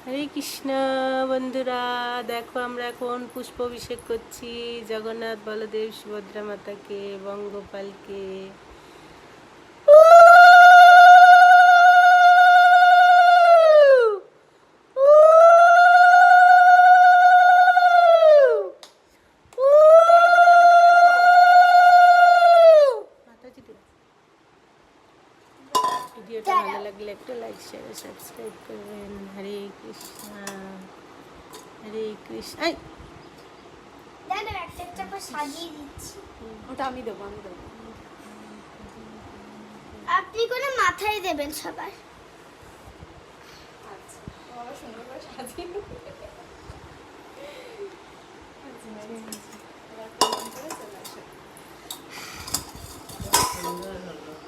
হরে কৃষ্ণ বন্ধুরা, দেখো আমরা এখন পুষ্পাভিষেক করছি জগন্নাথ, বলদেব, সুভদ্রা মাতাকে এবং গোপালকে। ভিডিওটা ভালো লাগলে একটু লাইক শেয়ার সাবস্ক্রাইব করবেন। হরে কৃষ্ণ হরে কৃষ্ণ। সাজিয়ে দিচ্ছি। ওটা আমি দেবো। আপনি করে মাথায় দেবেন সবার। আচ্ছা, ওরা সুন্দর করে সাজিয়ে নেবে। সুন্দর হলো।